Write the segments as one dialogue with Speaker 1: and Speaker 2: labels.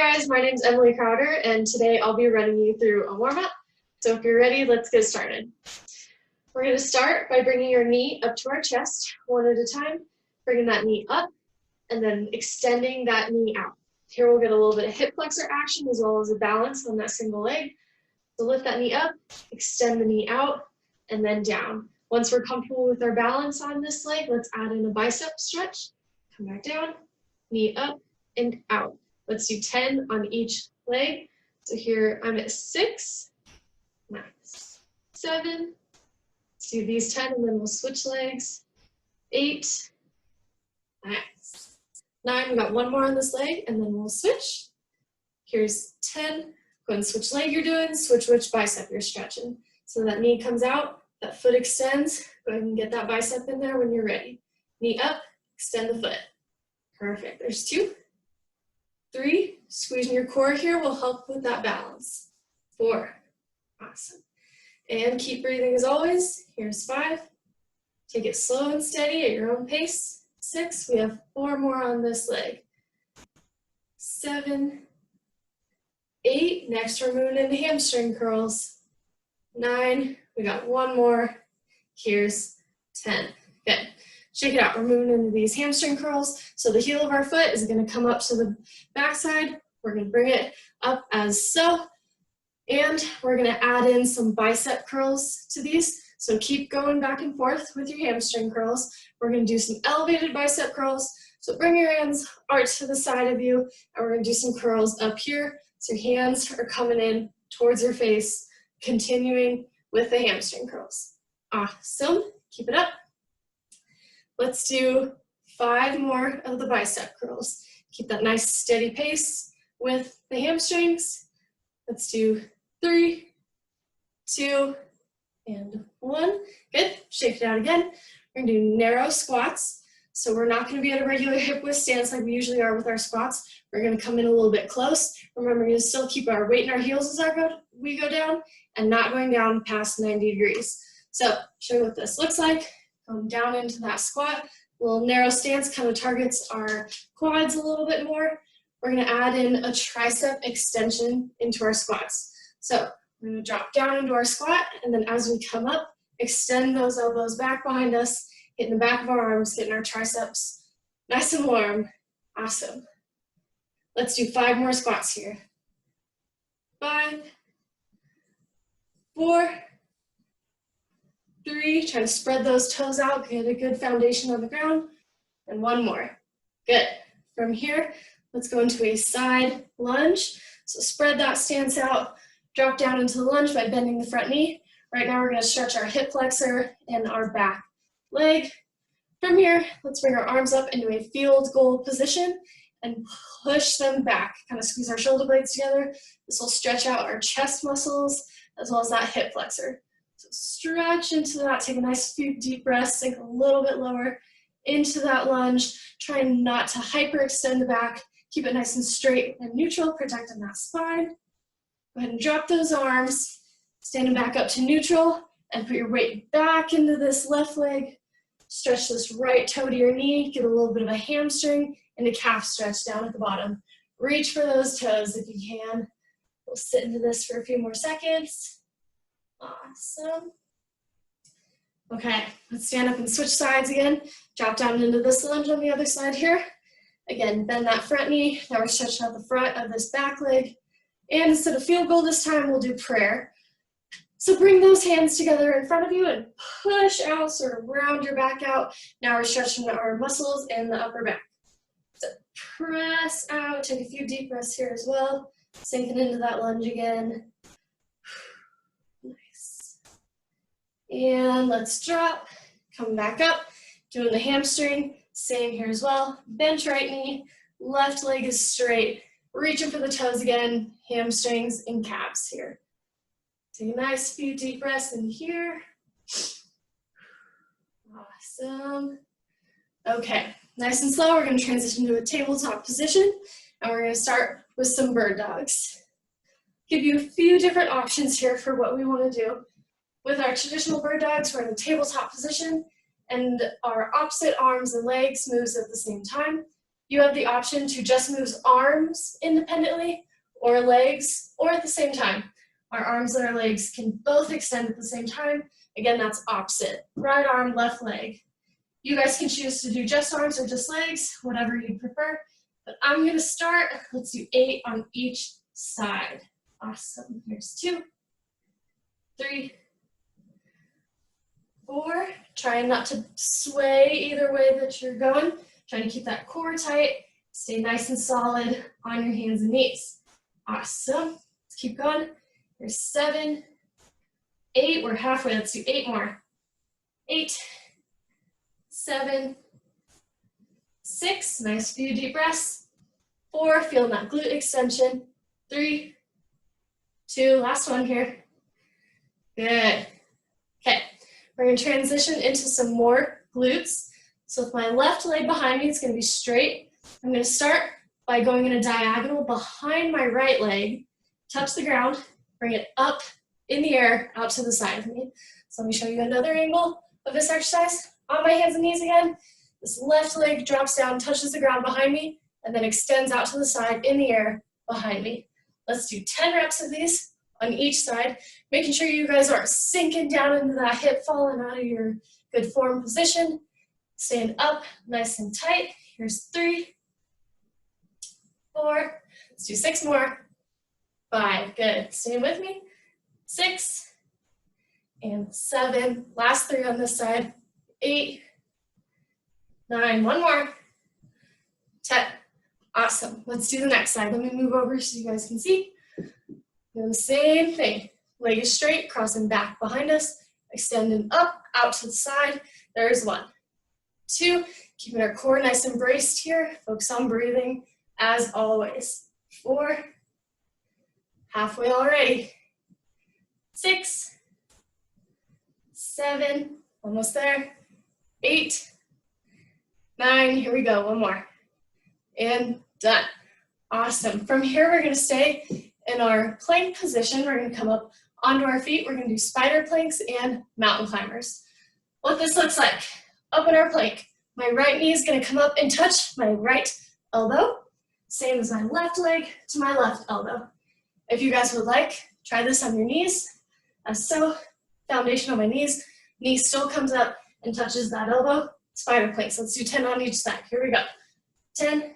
Speaker 1: guys, my name is Emily Crowder, and today I'll be running you through a warm-up. So if you're ready, let's get started. We're going to start by bringing your knee up to our chest, one at a time, bringing that knee up, and then extending that knee out. Here we'll get a little bit of hip flexor action as well as a balance on that single leg. So lift that knee up, extend the knee out, and then down. Once we're comfortable with our balance on this leg, let's add in a bicep stretch. Come back down, knee up and out. Let's do 10 on each leg. So here I'm at 6, nice. 7, let's do these 10 and then we'll switch legs. 8, nice. 9, we got one more on this leg and then we'll switch. Here's 10, go and switch leg you're doing, switch which bicep you're stretching. So that knee comes out, that foot extends, go ahead and get that bicep in there when you're ready. Knee up, extend the foot. Perfect, there's 2. 3, squeezing your core here will help with that balance. 4, awesome. And keep breathing as always. Here's 5. Take it slow and steady at your own pace. 6, we have 4 more on this leg. 7, 8, next we're moving into hamstring curls. 9, we got one more. Here's 10. Good. Shake it out. We're moving into these hamstring curls. So the heel of our foot is going to come up to the backside. We're going to bring it up as so. And we're going to add in some bicep curls to these. So keep going back and forth with your hamstring curls. We're going to do some elevated bicep curls. So bring your hands arch to the side of you. And we're going to do some curls up here. So your hands are coming in towards your face, continuing with the hamstring curls. Awesome. Keep it up. Let's do 5 more of the bicep curls. Keep that nice steady pace with the hamstrings. Let's do 3, 2, and 1. Good. Shake it out again. We're gonna do narrow squats. So we're not gonna be at a regular hip width stance like we usually are with our squats. We're gonna come in a little bit close. Remember to still keep our weight in our heels as we go down and not going down past 90 degrees. So show you what this looks like. Come down into that squat. A little narrow stance kind of targets our quads a little bit more. We're going to add in a tricep extension into our squats. So we're going to drop down into our squat, and then as we come up, extend those elbows back behind us, hitting the back of our arms, getting our triceps nice and warm. Awesome. Let's do 5 more squats here. 5, 4, 3, try to spread those toes out, get a good foundation on the ground, and 1 more. Good. From here, let's go into a side lunge. So spread that stance out, drop down into the lunge by bending the front knee. Right now we're going to stretch our hip flexor and our back leg. From here, let's bring our arms up into a field goal position and push them back. Kind of squeeze our shoulder blades together. This will stretch out our chest muscles as well as that hip flexor. So stretch into that, take a nice few deep breaths, sink a little bit lower into that lunge, trying not to hyperextend the back, keep it nice and straight and neutral, protecting that spine. Go ahead and drop those arms, standing back up to neutral, and put your weight back into this left leg. Stretch this right toe to your knee, get a little bit of a hamstring and a calf stretch down at the bottom. Reach for those toes if you can. We'll sit into this for a few more seconds. Awesome. Okay, let's stand up and switch sides again. Drop down into this lunge on the other side here. Again, bend that front knee. Now we're stretching out the front of this back leg. And instead of field goal this time, we'll do prayer. So bring those hands together in front of you and push out, sort of round your back out. Now we're stretching our muscles in the upper back. So press out, take a few deep breaths here as well. Sinking into that lunge again. And let's drop, come back up, doing the hamstring, same here as well. Bench right knee, left leg is straight, reaching for the toes again, hamstrings and calves here. Take a nice few deep breaths in here. Awesome. Okay, nice and slow, we're gonna transition to a tabletop position, and we're gonna start with some bird dogs. Give you a few different options here for what we wanna do. With our traditional bird dogs, we're in a tabletop position, and our opposite arms and legs moves at the same time. You have the option to just move arms independently or legs or at the same time. Our arms and our legs can both extend at the same time. Again, that's opposite. Right arm, left leg. You guys can choose to do just arms or just legs, whatever you prefer. But I'm gonna start, let's do 8 on each side. Awesome, here's 2, 3, 4. Trying not to sway either way that you're going. Trying to keep that core tight. Stay nice and solid on your hands and knees. Awesome, let's keep going. Here's 7, 8, we're halfway, let's do 8 more. 8, 7, 6, nice few deep breaths. 4, feeling that glute extension. 3, 2, last one here. Good. Okay, we're gonna transition into some more glutes. So with my left leg behind me, it's gonna be straight. I'm gonna start by going in a diagonal behind my right leg, touch the ground, bring it up in the air, out to the side of me. So let me show you another angle of this exercise. On my hands and knees again, this left leg drops down, touches the ground behind me, and then extends out to the side in the air behind me. Let's do 10 reps of these on each side, making sure you guys are sinking down into that hip, falling out of your good form position. Stand up nice and tight. Here's 3, 4, let's do 6 more. 5, good, stay with me. 6, and 7, last 3 on this side. 8, 9, one more. 10, awesome. Let's do the next side. Let me move over so you guys can see. Doing the same thing. Leg is straight, crossing back behind us, extending up, out to the side. There's 1, 2, keeping our core nice and braced here. Focus on breathing as always. 4, halfway already. 6, 7, almost there. 8, 9, here we go, 1 more. And done. Awesome. From here, we're gonna stay in our plank position. We're gonna come up onto our feet. We're gonna do spider planks and mountain climbers. What this looks like, up in our plank, my right knee is gonna come up and touch my right elbow. Same as my left leg to my left elbow. If you guys would like, try this on your knees. As so, foundation on my knees. Knee still comes up and touches that elbow. Spider planks, let's do 10 on each side. Here we go. 10,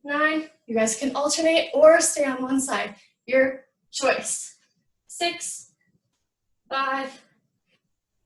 Speaker 1: 9, you guys can alternate or stay on one side. Your choice. 6, 5,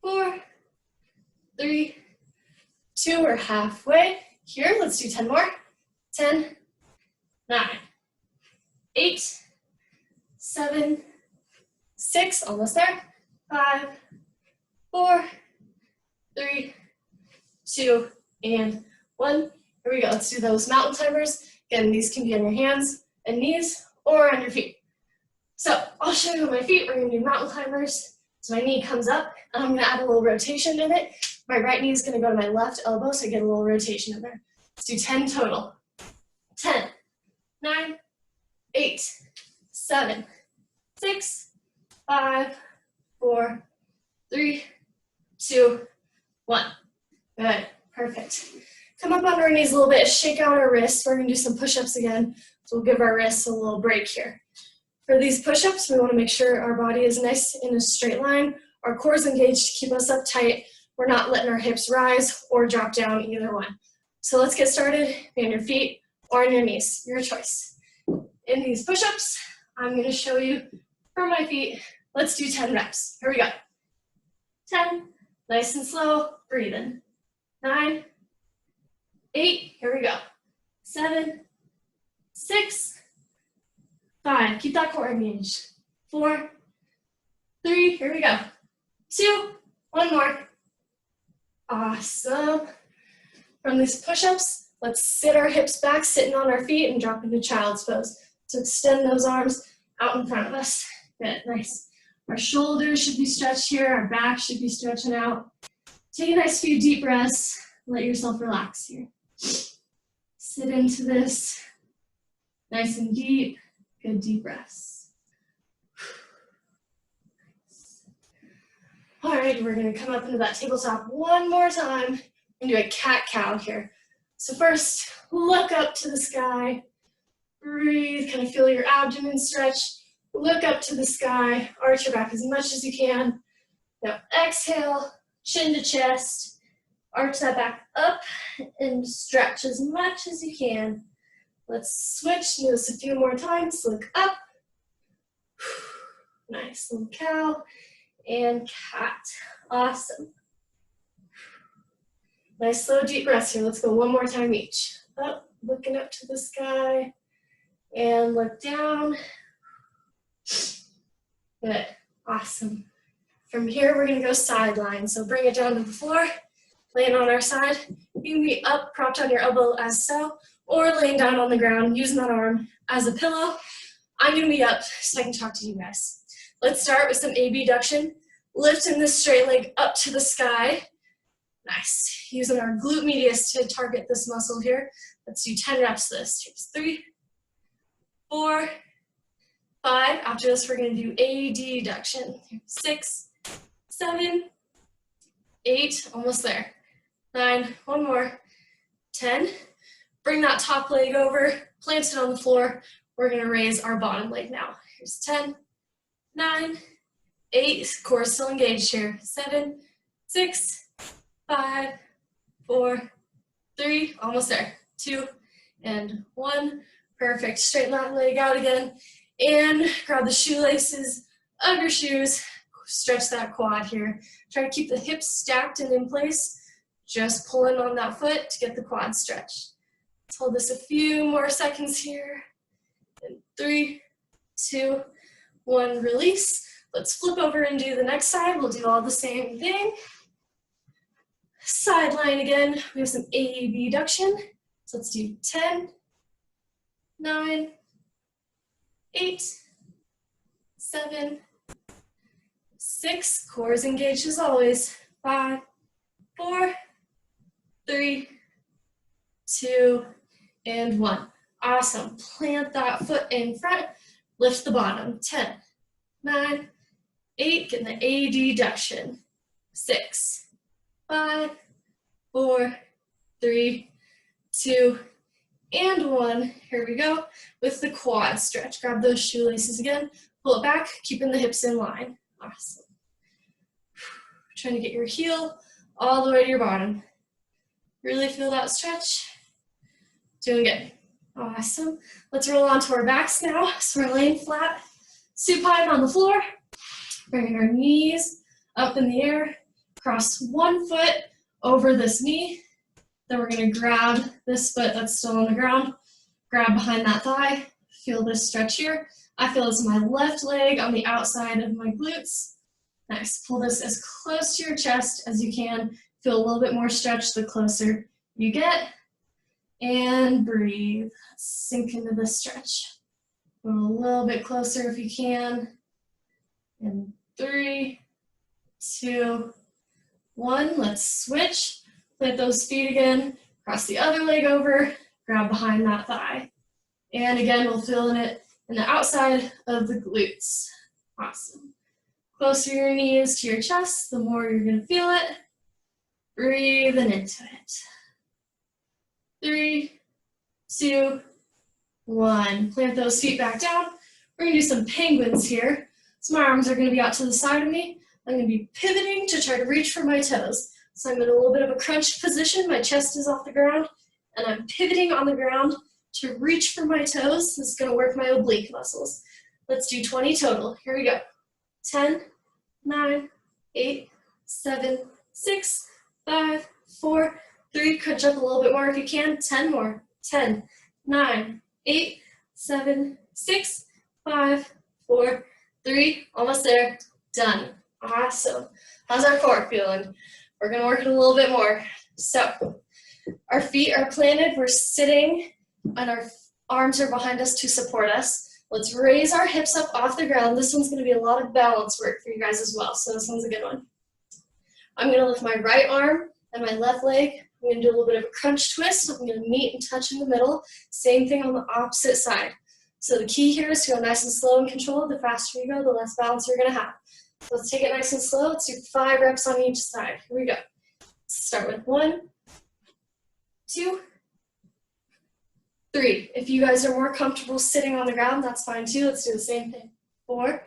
Speaker 1: 4, 3, 2, we're halfway. Here, let's do 10 more. 10, 9, 8, 7, 6, almost there. 5, 4, 3, 2, and 1. Here we go. Let's do those mountain climbers. Again, these can be on your hands and knees or on your feet. So I'll show you on my feet. We're going to do mountain climbers. So my knee comes up, and I'm going to add a little rotation in it. My right knee is going to go to my left elbow, so I get a little rotation in there. Let's do 10 total. 10, 9, 8, 7, 6, 5, 4, 3, 2, 1. Good. Perfect. Come up on our knees a little bit, shake out our wrists. We're gonna do some push-ups again. So we'll give our wrists a little break here. For these push-ups, we wanna make sure our body is nice in a straight line. Our core is engaged to keep us up tight. We're not letting our hips rise or drop down, either one. So let's get started. Be on your feet or on your knees, your choice. In these push-ups, I'm gonna show you from my feet. Let's do 10 reps. Here we go. 10, nice and slow, breathe in. 9, 8, here we go. 7, 6, 5, keep that core engaged. 4, 3, here we go. 2, 1 more. Awesome. From these push-ups, let's sit our hips back, sitting on our feet, and drop into child's pose. So extend those arms out in front of us. Good, nice. Our shoulders should be stretched here, our back should be stretching out. Take a nice few deep breaths. Let yourself relax here. Sit into this. Nice and deep. Good deep breaths. All right, we're gonna come up into that tabletop one more time and do a cat-cow here. So first, look up to the sky. Breathe, kind of feel your abdomen stretch. Look up to the sky, arch your back as much as you can. Now exhale, chin to chest. Arch that back up and stretch as much as you can. Let's switch, do this a few more times. Look up. Nice, little cow and cat. Awesome. Nice slow deep breaths here. Let's go one more time each. Up, looking up to the sky and look down. Good, awesome. From here, we're gonna go sideline. So bring it down to the floor, laying on our side. You can be up, propped on your elbow as so, or laying down on the ground, using that arm as a pillow. I'm gonna be up so I can talk to you guys. Let's start with some abduction. Lifting this straight leg up to the sky. Nice. Using our glute medius to target this muscle here. Let's do 10 reps of this. Here's 3, 4, 5. After this, we're going to do adduction. 6, 7, 8. Almost there. 9. One more. 10. Bring that top leg over. Plant it on the floor. We're going to raise our bottom leg now. Here's 10, 9, 8. Core still engaged here. 7, 6, 5, 4, 3, almost there. 2 and 1. Perfect. Straighten that leg out again. And grab the shoelaces of your shoes. Stretch that quad here. Try to keep the hips stacked and in place. Just pulling on that foot to get the quad stretched. Let's hold this a few more seconds here. And 3, 2, 1, release. Let's flip over and do the next side. We'll do all the same thing. Sideline again. We have some abduction. So let's do 10, 9, 8, 7, 6. Core is engaged as always. 5, 4, 3, 2, and 1. Awesome. Plant that foot in front. Lift the bottom. 10, 9, 8. Get the adduction. 6, 5, 4, 3, 2, and 1. Here we go with the quad stretch. Grab those shoelaces again. Pull it back, keeping the hips in line. Awesome. Trying to get your heel all the way to your bottom. Really feel that stretch. Doing good. Awesome. Let's roll onto our backs now. So we're laying flat, supine on the floor. Bringing our knees up in the air. Cross one foot over this knee. Then we're going to grab this foot that's still on the ground. Grab behind that thigh. Feel this stretch here. I feel this in my left leg on the outside of my glutes. Nice. Pull this as close to your chest as you can. Feel a little bit more stretch the closer you get. And breathe. Sink into this stretch. Go a little bit closer if you can. And 3, 2, 1. Let's switch. Plant those feet again. Cross the other leg over. Grab behind that thigh. And again, we'll feel it in the outside of the glutes. Awesome. Closer your knees to your chest, the more you're going to feel it. Breathing into it. 3, 2, 1. Plant those feet back down. We're going to do some penguins here. So my arms are going to be out to the side of me. I'm going to be pivoting to try to reach for my toes. So I'm in a little bit of a crunch position. My chest is off the ground. And I'm pivoting on the ground to reach for my toes. This is going to work my oblique muscles. Let's do 20 total. Here we go. 10, 9, 8, 7, 6, 5, 4, 3. Crunch up a little bit more if you can. 10 more. 10, 9, 8, 7, 6, 5, 4, 3. Almost there. Done. Awesome. How's our core feeling? We're going to work it a little bit more. So our feet are planted. We're sitting and our arms are behind us to support us. Let's raise our hips up off the ground. This one's going to be a lot of balance work for you guys as well. So this one's a good one. I'm going to lift my right arm and my left leg. I'm going to do a little bit of a crunch twist. I'm going to meet and touch in the middle. Same thing on the opposite side. So the key here is to go nice and slow and controlled. The faster you go, the less balance you're going to have. So let's take it nice and slow. Let's do 5 reps on each side. Here we go. Let's start with 1, 2, 3. If you guys are more comfortable sitting on the ground, that's fine too. Let's do the same thing. 4,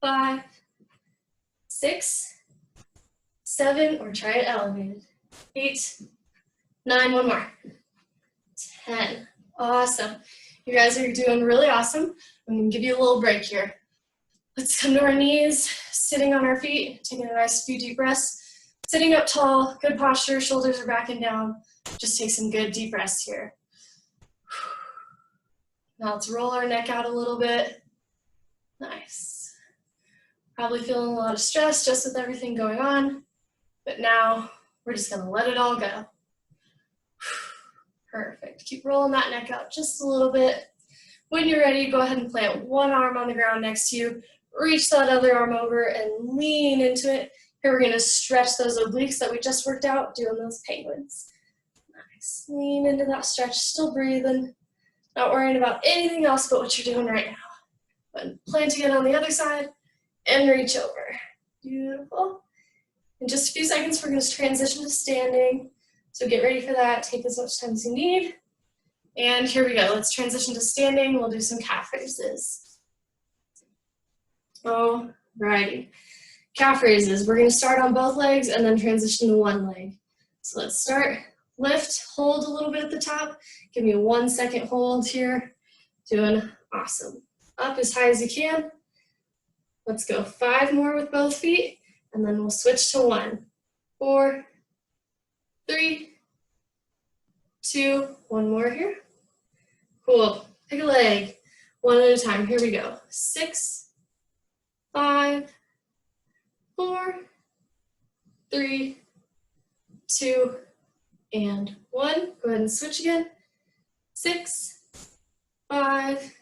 Speaker 1: 5, 6, 7, or try it elevated. 8, 9, one more. 10. Awesome. You guys are doing really awesome. I'm going to give you a little break here. Let's come to our knees, sitting on our feet, taking a nice few deep breaths. Sitting up tall, good posture, shoulders are back and down. Just take some good deep breaths here. Now let's roll our neck out a little bit. Nice. Probably feeling a lot of stress just with everything going on, but now we're just gonna let it all go. Perfect. Keep rolling that neck out just a little bit. When you're ready, go ahead and plant one arm on the ground next to you. Reach that other arm over and lean into it. Here we're gonna stretch those obliques that we just worked out, doing those penguins. Nice. Lean into that stretch, still breathing. Not worrying about anything else but what you're doing right now. But plant again on the other side and reach over. Beautiful. In just a few seconds, we're going to transition to standing. So get ready for that. Take as much time as you need. And here we go. Let's transition to standing. We'll do some calf raises. Alrighty. Calf raises. We're going to start on both legs and then transition to one leg. So let's start. Lift, hold a little bit at the top. Give me a 1 second hold here. Doing awesome. Up as high as you can. Let's go 5 more with both feet, and then we'll switch to 1. 4, 3, 2, 1 more here. Cool. Pick a leg, one at a time. Here we go. 6, 5, 4, 3, 2, and 1. Go ahead and switch again. 6, 5,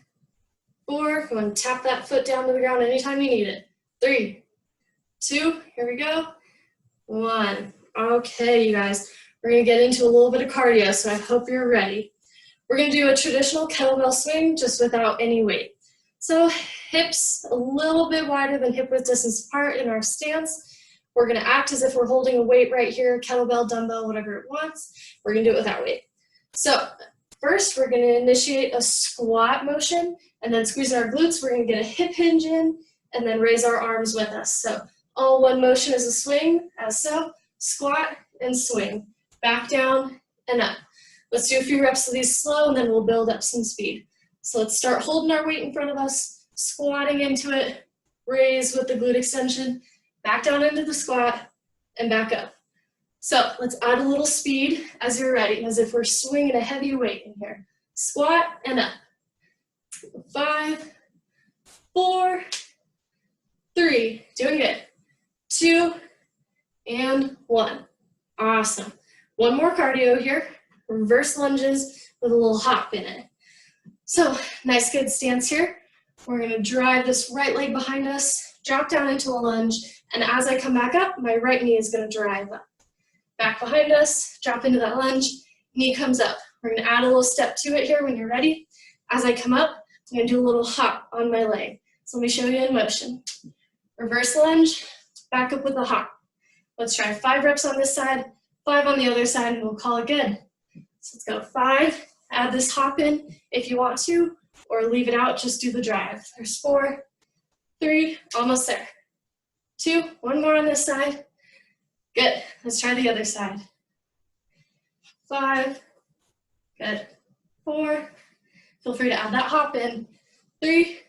Speaker 1: 4. Go and tap that foot down to the ground anytime you need it. 3, 2. Here we go. 1. Okay, you guys. We're going to get into a little bit of cardio, so I hope you're ready. We're going to do a traditional kettlebell swing just without any weight. So hips a little bit wider than hip width distance apart in our stance. We're going to act as if we're holding a weight right here, kettlebell, dumbbell, whatever it wants. We're going to do it without weight. So first, we're going to initiate a squat motion, and then squeeze our glutes. We're going to get a hip hinge in, and then raise our arms with us. So all one motion is a swing, as so. Squat and swing. Back down and up. Let's do a few reps of these slow, and then we'll build up some speed. So let's start holding our weight in front of us, squatting into it, raise with the glute extension, back down into the squat, and back up. So let's add a little speed as you're ready, as if we're swinging a heavy weight in here. Squat and up. 5, 4, 3, doing good. 2, and 1. Awesome. One more cardio here. Reverse lunges with a little hop in it. So nice good stance here. We're going to drive this right leg behind us, drop down into a lunge, and as I come back up, my right knee is going to drive up. Back behind us, drop into that lunge, knee comes up. We're going to add a little step to it here when you're ready. As I come up, I'm going to do a little hop on my leg. So let me show you in motion. Reverse lunge, back up with a hop. Let's try 5 reps on this side, 5 on the other side, and we'll call it good. So let's go 5, add this hop in if you want to, or leave it out, just do the drive. There's 4, 3, almost there. 2, 1 more on this side. Good, let's try the other side. 5, good. 4, feel free to add that hop in. 3,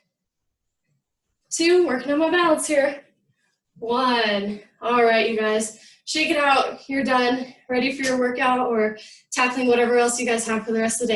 Speaker 1: 2, working on my balance here. 1, all right, you guys, shake it out, you're done, ready for your workout or tackling whatever else you guys have for the rest of the day.